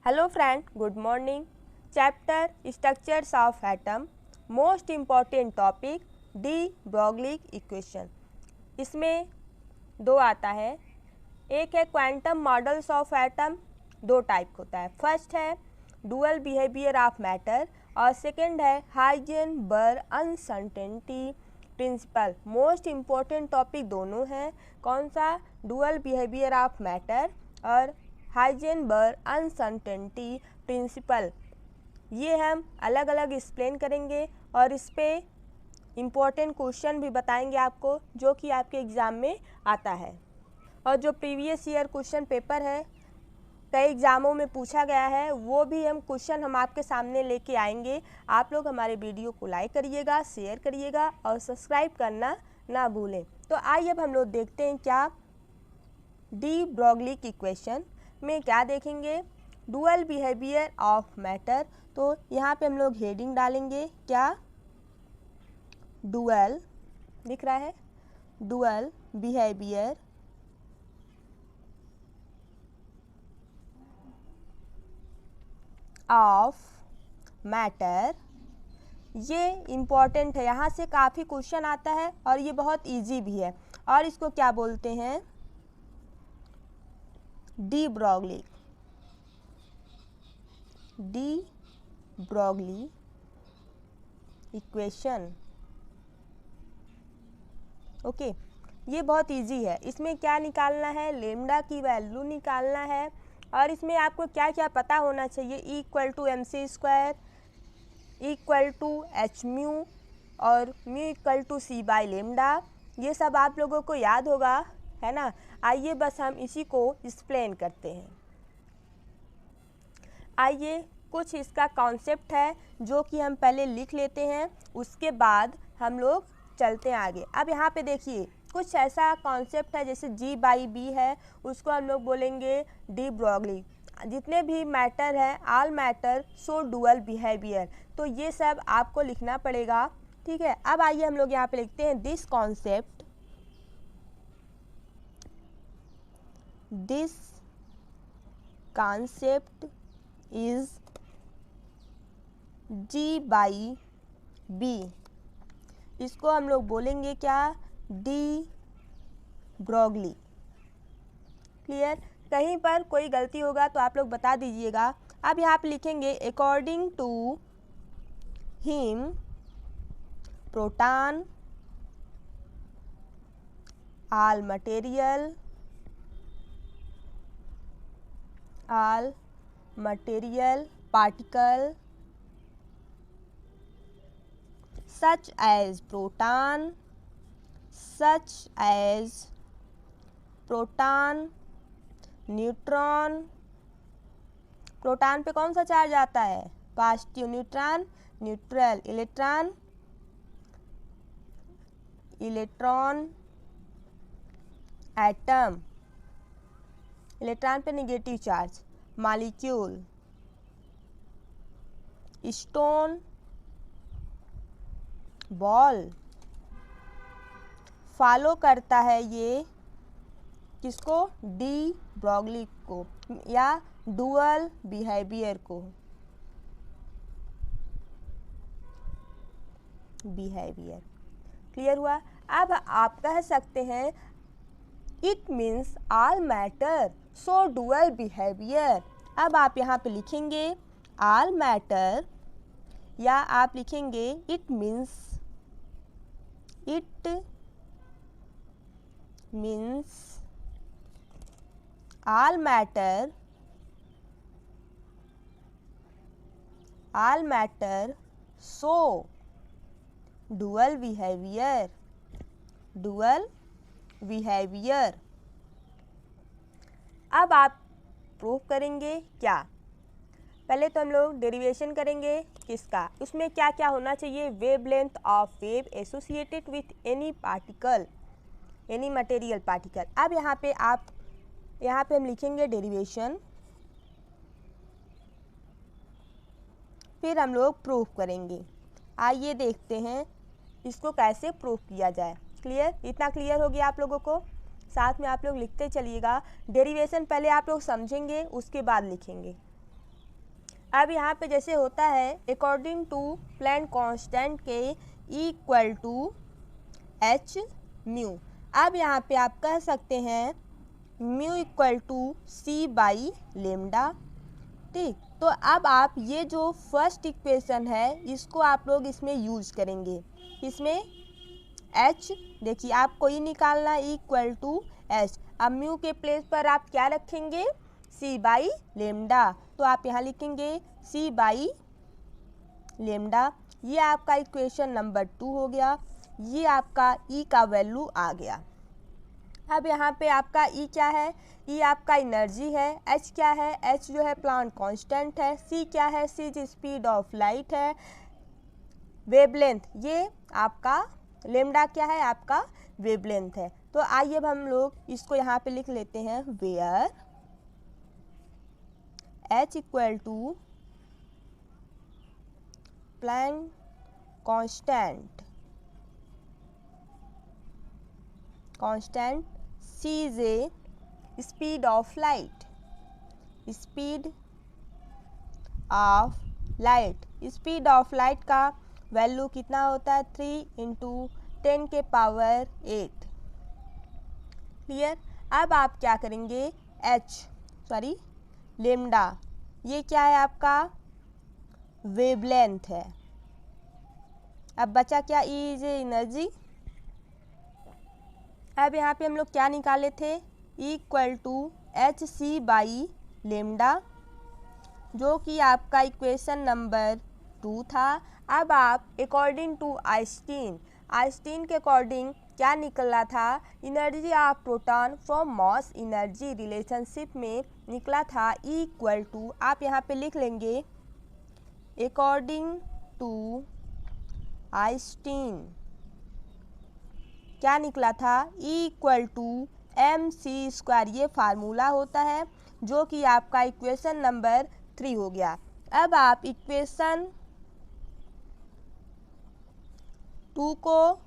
Hello friend, good morning. Chapter Structures of Atom. Most important topic de Broglie equation. इसमें दो आता है, एक है क्वांटम मॉडल्स ऑफ एटम, दो टाइप होता है. फर्स्ट है डुअल बिहेवियर ऑफ मैटर और सेकंड है Heisenberg uncertainty principle. Most important topic दोनों हैं. कौन सा? डुअल बिहेवियर ऑफ मैटर और हाइजेनबर्ग अनसर्टेनिटी प्रिंसिपल. ये हम अलग अलग एक्सप्लेन करेंगे और इस पे इम्पोर्टेंट क्वेश्चन भी बताएंगे आपको, जो कि आपके एग्ज़ाम में आता है. और जो प्रीवियस ईयर क्वेश्चन पेपर है, कई एग्ज़ामों में पूछा गया है, वो भी हम आपके सामने लेके आएंगे. आप लोग हमारे वीडियो को लाइक करिएगा, शेयर करिएगा और सब्सक्राइब करना ना भूलें. तो आइए अब हम लोग देखते हैं क्या डी ब्रॉगली इक्वेशन में क्या देखेंगे. Dual behaviour of matter. तो यहाँ पे हम लोग हेडिंग डालेंगे क्या? डुअल दिख रहा है, डुअल बिहेवियर ऑफ मैटर. ये इम्पॉर्टेंट है, यहाँ से काफ़ी क्वेश्चन आता है और ये बहुत इजी भी है. और इसको क्या बोलते हैं? De Broglie. De Broglie equation. Okay, ये बहुत इजी है. इसमें क्या निकालना है? लेमडा की वैल्यू निकालना है. और इसमें आपको क्या क्या पता होना चाहिए? Equal to M C square, equal to H mu और mu equal to C by lambda. ये सब आप लोगों को याद होगा, है ना. आइए बस हम इसी को एक्सप्लेन करते हैं. आइए, कुछ इसका कॉन्सेप्ट है जो कि हम पहले लिख लेते हैं, उसके बाद हम लोग चलते हैं आगे. अब यहाँ पे देखिए, कुछ ऐसा कॉन्सेप्ट है जैसे G बाई बी है, उसको हम लोग बोलेंगे डी ब्रॉगली. जितने भी मैटर है, all matter so dual behaviour. तो ये सब आपको लिखना पड़ेगा, ठीक है. अब आइए हम लोग यहाँ पे लिखते हैं this concept is G by B. इसको हम लोग बोलेंगे क्या? De Broglie. क्लियर? कहीं पर कोई गलती होगा तो आप लोग बता दीजिएगा. अब यहाँ पे लिखेंगे according to him proton all material particle such as proton, neutron. Proton पे कौन सा चार्ज आता है? Positive. Neutron neutral. Electron atom. Electron पे negative charge. Molecule. Stone ball. Follow करता है ये किसको? डी ब्रॉगली को या डुअल बिहेवियर को. क्लियर हुआ? अब आप कह सकते हैं it means all matter so dual behaviour. अब आप यहाँ पे लिखेंगे ऑल मैटर या आप लिखेंगे it means all matter so dual behavior. अब आप प्रूव करेंगे क्या? पहले तो हम लोग डेरिवेशन करेंगे किसका? उसमें क्या क्या होना चाहिए? Wavelength of wave associated with any material particle. अब यहाँ पे हम लिखेंगे डेरिवेशन, फिर हम लोग प्रूफ करेंगे. आइए देखते हैं इसको कैसे प्रूफ किया जाए. क्लियर? इतना क्लियर हो गया आप लोगों को? साथ में आप लोग लिखते चलिएगा. डेरिवेशन पहले आप लोग समझेंगे, उसके बाद लिखेंगे. अब यहाँ पे जैसे होता है अकॉर्डिंग टू प्लैंक कांस्टेंट के इक्वल टू एच म्यू। अब यहाँ पे आप कह सकते हैं mu equal to C by lambda. ठीक, तो अब आप ये जो फर्स्ट इक्वेशन है इसको आप लोग इसमें यूज करेंगे। इसमें एच देखिए आपको ये निकालना इक्वल टू एच। अब म्यू के प्लेस पर आप क्या रखेंगे, सी बाई लेमडा। तो आप यहाँ लिखेंगे सी बाई लेमडा। ये आपका इक्वेशन नंबर 2 हो गया। ये आपका ई का वैल्यू आ गया। अब यहाँ पे आपका ई क्या है, ई आपका एनर्जी है। एच क्या है, एच जो है प्लांट कांस्टेंट है। सी क्या है, सी जो स्पीड ऑफ लाइट है। वेवलेंथ ये आपका लेमडा क्या है, आपका वेवलेंथ है। तो आइए अब हम लोग इसको यहाँ पे लिख लेते हैं where h equal to Planck constant c is a speed of light. Speed of light का वैल्यू कितना होता है, 3 × 10⁸। क्लियर। अब आप क्या करेंगे, लेमडा ये क्या है, आपका वेवलेंथ है। अब बचा क्या, ई इज एनर्जी। अब यहाँ पे हम लोग क्या निकाले थे, equal to H C by lambda, जो कि आपका इक्वेशन नंबर 2 था। अब आप अकॉर्डिंग टू आइंस्टीन के अकॉर्डिंग क्या निकला था, energy of proton from mass energy relationship में निकला था इक्वल टू, आप यहाँ पे लिख लेंगे अकॉर्डिंग टू आइंस्टीन क्या निकला था, इक्वल टू mc²। ये फार्मूला होता है जो कि आपका इक्वेशन नंबर 3 हो गया। अब आप इक्वेशन 2 को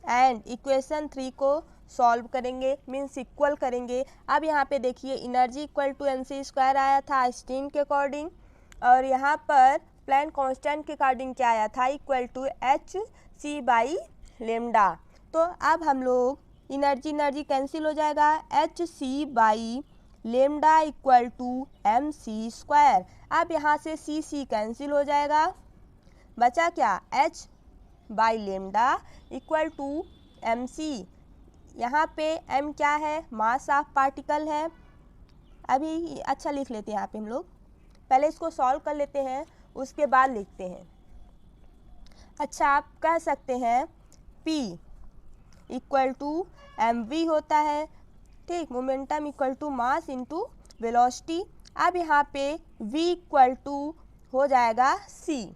एंड इक्वेशन 3 को सॉल्व करेंगे, मीन्स इक्वल करेंगे। अब यहाँ पे देखिए एनर्जी इक्वल टू mc² आया था आइंस्टीन के अकॉर्डिंग, और यहाँ पर प्लैंक कांस्टेंट के अकॉर्डिंग क्या आया था, equal to H C by lambda. तो अब हम लोग एनर्जी कैंसिल हो जाएगा, H C by lambda equal to mc²। अब यहाँ से सी कैंसिल हो जाएगा, बचा क्या, H by lambda equal to mc। यहाँ पे m क्या है, मास ऑफ पार्टिकल है। अभी अच्छा लिख लेते हैं यहाँ पे हम लोग, पहले इसको सॉल्व कर लेते हैं उसके बाद लिखते हैं। अच्छा, आप कह सकते हैं p इक्वल टू mv होता है। ठीक, momentum equal to mass into velocity. अब यहाँ पे v इक्वल टू हो जाएगा c,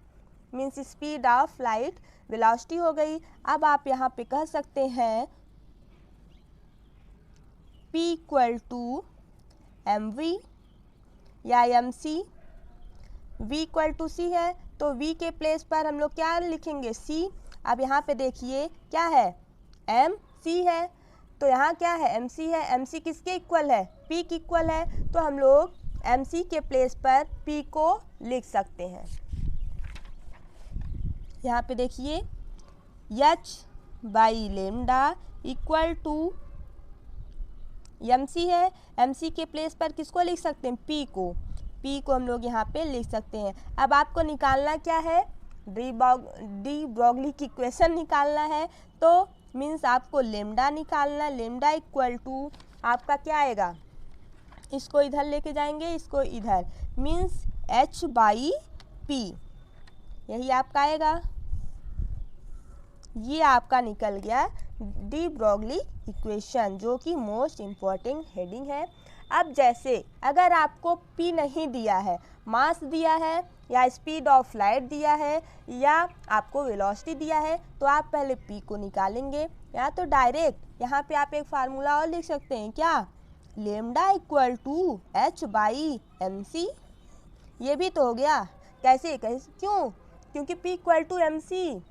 means speed of light, velocity हो गई। अब आप यहाँ पे कह सकते हैं p इक्वल टू mv या mc। v equal to c है तो v के प्लेस पर हम लोग क्या लिखेंगे, c। अब यहाँ पे देखिए क्या है, mc है, तो यहाँ क्या है, mc है। mc किसके इक्वल है, p के इक्वल है, तो हम लोग mc के प्लेस पर p को लिख सकते हैं। यहाँ पे देखिए h by lambda equal to mc है, mc के प्लेस पर किसको लिख सकते हैं, p को हम लोग यहाँ पे लिख सकते हैं। अब आपको निकालना क्या है, डी ब्रॉगली की इक्वेशन निकालना है, तो मीन्स आपको लेमडा निकालना। लेमडा इक्वल टू आपका क्या आएगा, इसको इधर लेके जाएंगे, इसको इधर, मीन्स h बाई p, यही आपका आएगा। ये आपका निकल गया डी ब्रॉगली इक्वेशन, जो कि मोस्ट इम्पॉर्टेंट हेडिंग है। अब जैसे अगर आपको p नहीं दिया है, मास दिया है या स्पीड ऑफ लाइट दिया है या आपको वेलोसिटी दिया है, तो आप पहले p को निकालेंगे, या तो डायरेक्ट यहाँ पे आप एक फार्मूला और लिख सकते हैं, क्या, lambda equal to h by mc। ये भी तो हो गया। कैसे क्यों, क्योंकि p इक्वल टू mc।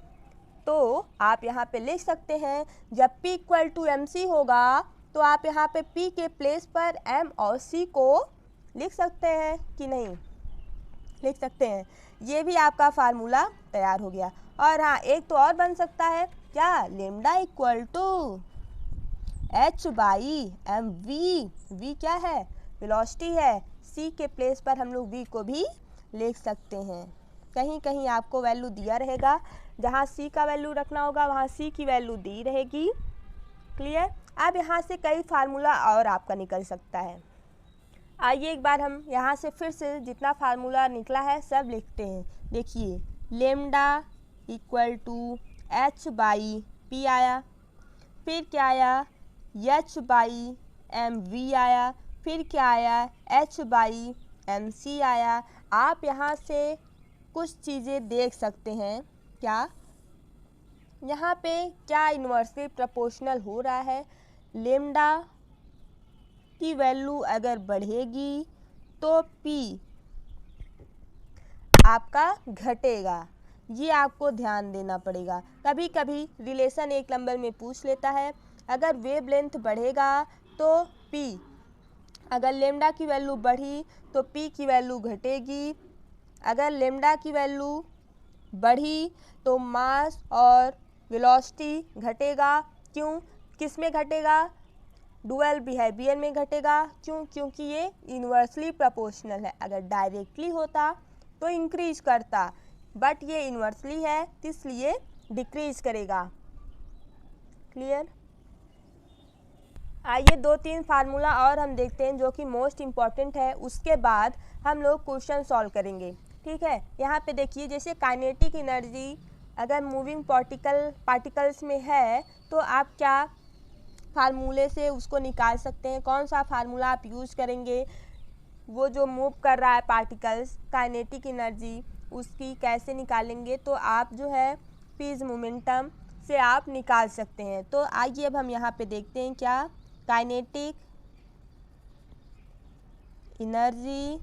तो आप यहाँ पे लिख सकते हैं, जब p इक्वल टू mc होगा तो आप यहाँ पे p के प्लेस पर m और c को लिख सकते हैं कि नहीं। लिख सकते हैं। ये भी आपका फार्मूला तैयार हो गया। और हाँ, एक तो और बन सकता है क्या, lambda equal to H by M V. V क्या है, वेलोसिटी है। सी के प्लेस पर हम लोग वी को भी लिख सकते हैं। कहीं कहीं आपको वैल्यू दिया रहेगा, जहाँ सी का वैल्यू रखना होगा वहाँ सी की वैल्यू दी रहेगी। क्लियर। अब यहाँ से कई फार्मूला और आपका निकल सकता है। आइए एक बार हम यहाँ से फिर से जितना फार्मूला निकला है सब लिखते हैं। देखिए, lambda equal to H by P आया, फिर क्या आया, एच बाई एम वी आया, फिर क्या आया, एच बाई एम सी आया। आप यहाँ से कुछ चीज़ें देख सकते हैं। क्या, यहाँ पे क्या इन्वर्सली प्रोपोर्शनल हो रहा है, लेमडा की वैल्यू अगर बढ़ेगी तो पी आपका घटेगा। ये आपको ध्यान देना पड़ेगा। कभी कभी रिलेशन एक नंबर में पूछ लेता है, अगर वेवलेंथ बढ़ेगा तो पी, अगर लेमडा की वैल्यू बढ़ी तो पी की वैल्यू घटेगी। अगर लेमडा की वैल्यू बढ़ी तो मास और वेलोसिटी घटेगा। क्यों, किस में घटेगा, डुअल बिहेवियर में घटेगा। क्यों, क्योंकि ये इन्वर्सली प्रोपोर्शनल है। अगर डायरेक्टली होता तो इंक्रीज करता, बट ये इन्वर्सली है इसलिए डिक्रीज करेगा। क्लियर। आइए 2-3 फार्मूला और हम देखते हैं जो कि मोस्ट इम्पॉर्टेंट है, उसके बाद हम लोग क्वेश्चन सॉल्व करेंगे। ठीक है। यहाँ पे देखिए, जैसे काइनेटिक एनर्जी अगर मूविंग पार्टिकल्स में है तो आप क्या फार्मूले से उसको निकाल सकते हैं। कौन सा फार्मूला आप यूज़ करेंगे, वो जो मूव कर रहा है पार्टिकल्स, काइनेटिक एनर्जी उसकी कैसे निकालेंगे, तो आप जो है पीज मोमेंटम से आप निकाल सकते हैं। तो आइए अब हम यहाँ पे देखते हैं क्या, kinetic energy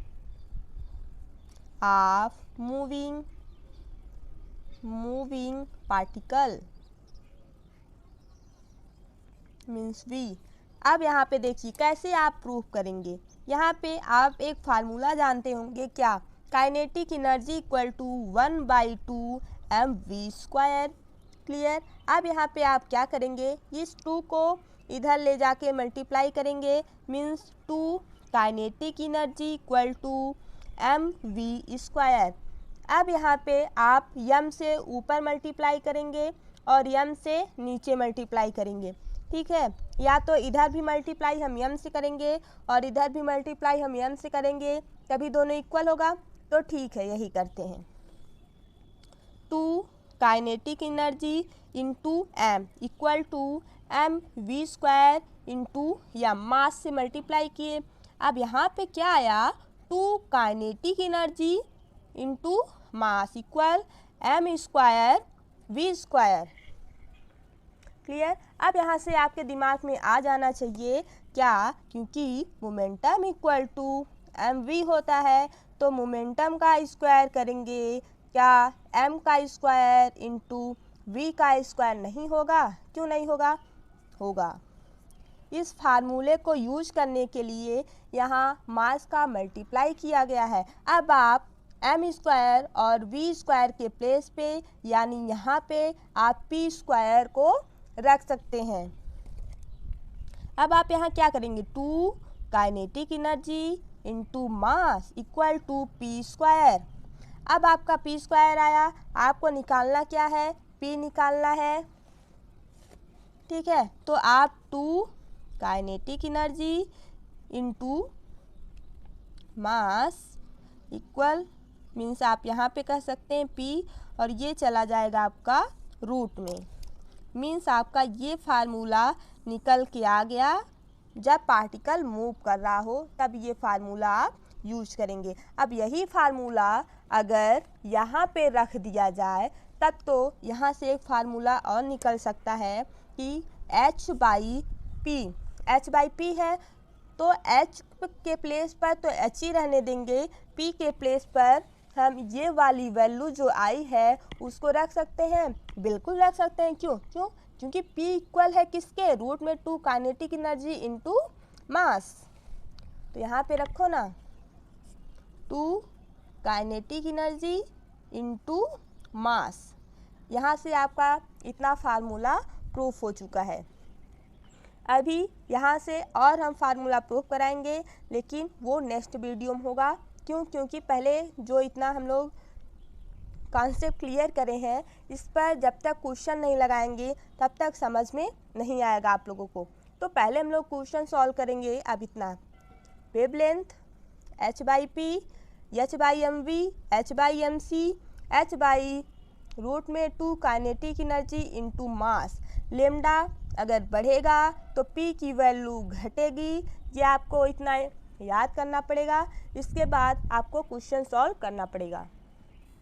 of moving particle means V. अब यहाँ पे देखिए कैसे आप प्रूफ करेंगे। यहाँ पे आप एक फार्मूला जानते होंगे क्या, kinetic energy equal to 1/2 mv²। Clear. अब यहाँ पे आप क्या करेंगे, इस 2 को इधर ले जाके मल्टीप्लाई करेंगे, means 2 kinetic energy equal to mv²। अब यहाँ पे आप यम से ऊपर मल्टीप्लाई करेंगे और यम से नीचे मल्टीप्लाई करेंगे। ठीक है, या तो इधर भी मल्टीप्लाई हम यम से करेंगे और इधर भी मल्टीप्लाई हम यम से करेंगे, तभी दोनों इक्वल होगा। तो ठीक है, यही करते हैं। 2 kinetic energy into M equal to mv² into M, mass से मल्टीप्लाई किए। अब यहाँ पे क्या आया, 2 kinetic energy into mass equal m² v²। Clear. अब यहाँ से आपके दिमाग में आ जाना चाहिए क्या, क्योंकि मोमेंटम इक्वल टू mv होता है तो मोमेंटम का स्क्वायर करेंगे क्या, m का स्क्वायर इंटू v का स्क्वायर नहीं होगा। क्यों नहीं होगा, होगा। इस फार्मूले को यूज करने के लिए यहाँ मास का मल्टीप्लाई किया गया है। अब आप m² और v² के प्लेस पे यानी यहाँ पे आप p² को रख सकते हैं। अब आप यहाँ क्या करेंगे, 2 kinetic energy into mass equal to p²। अब आपका p² आया, आपको निकालना क्या है, p निकालना है। ठीक है, तो आप 2 kinetic energy into mass equal means आप यहाँ पे कह सकते हैं p और ये चला जाएगा आपका रूट में, मीन्स आपका ये फार्मूला निकल के आ गया। जब पार्टिकल मूव कर रहा हो तब ये फार्मूला आप यूज करेंगे। अब यही फार्मूला अगर यहाँ पे रख दिया जाए तब तो यहाँ से एक फार्मूला और निकल सकता है कि h/p है तो h के प्लेस पर तो h ही रहने देंगे, p के प्लेस पर हम ये वाली वैल्यू जो आई है उसको रख सकते हैं, बिल्कुल रख सकते हैं। क्यों, क्योंकि p इक्वल है किसके, रूट में 2 काइनेटिक एनर्जी इंटू मास। तो यहाँ पे रखो ना 2 काइनेटिक एनर्जी इनटू मास। यहाँ से आपका इतना फार्मूला प्रूफ हो चुका है। अभी यहाँ से और हम फार्मूला प्रूफ कराएंगे, लेकिन वो नेक्स्ट वीडियो में होगा। क्यों? क्योंकि पहले जो इतना हम लोग कॉन्सेप्ट क्लियर करे हैं, इस पर जब तक क्वेश्चन नहीं लगाएंगे तब तक समझ में नहीं आएगा आप लोगों को। तो पहले हम लोग क्वेश्चन सॉल्व करेंगे। अब इतना wavelength h/p, h/mv, h/mc, h/√2 kinetic energy into mass. Lambda अगर बढ़ेगा तो p की वैल्यू घटेगी। ये आपको इतना याद करना पड़ेगा। इसके बाद आपको क्वेश्चन सॉल्व करना पड़ेगा।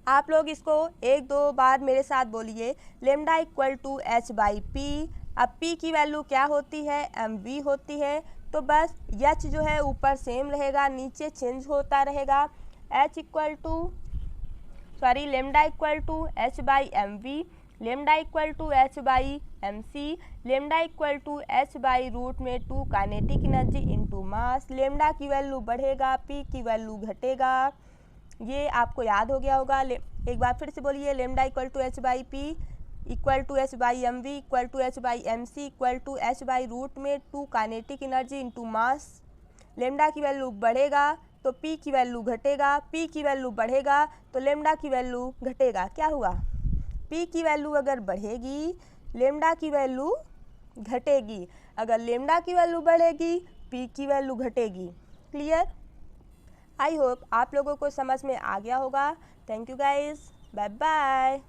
आप लोग इसको एक दो बार मेरे साथ बोलिए। Lambda equal to h/p। अब p की वैल्यू क्या होती है? mv होती है। तो बस h जो है ऊपर सेम रहेगा, नीचे चेंज होता रहेगा। Lambda equal to h/mv, lambda equal to h/mc, lambda equal to h/√2 kinetic energy into mass. Lambda की वैल्यू बढ़ेगा, p की वैल्यू घटेगा। ये आपको याद हो गया होगा। एक बार फिर से बोलिए। Lambda equal to h/p equal to h/mv equal to h/mc equal to h/√2 kinetic energy into mass. Lambda की वैल्यू बढ़ेगा तो p की वैल्यू घटेगा, p की वैल्यू बढ़ेगा तो लेमडा की वैल्यू घटेगा। क्या हुआ? p की वैल्यू अगर बढ़ेगी, लेमडा की वैल्यू घटेगी। अगर लेमडा की वैल्यू बढ़ेगी, p की वैल्यू घटेगी। क्लियर? आई होप आप लोगों को समझ में आ गया होगा। Thank you guys, bye bye.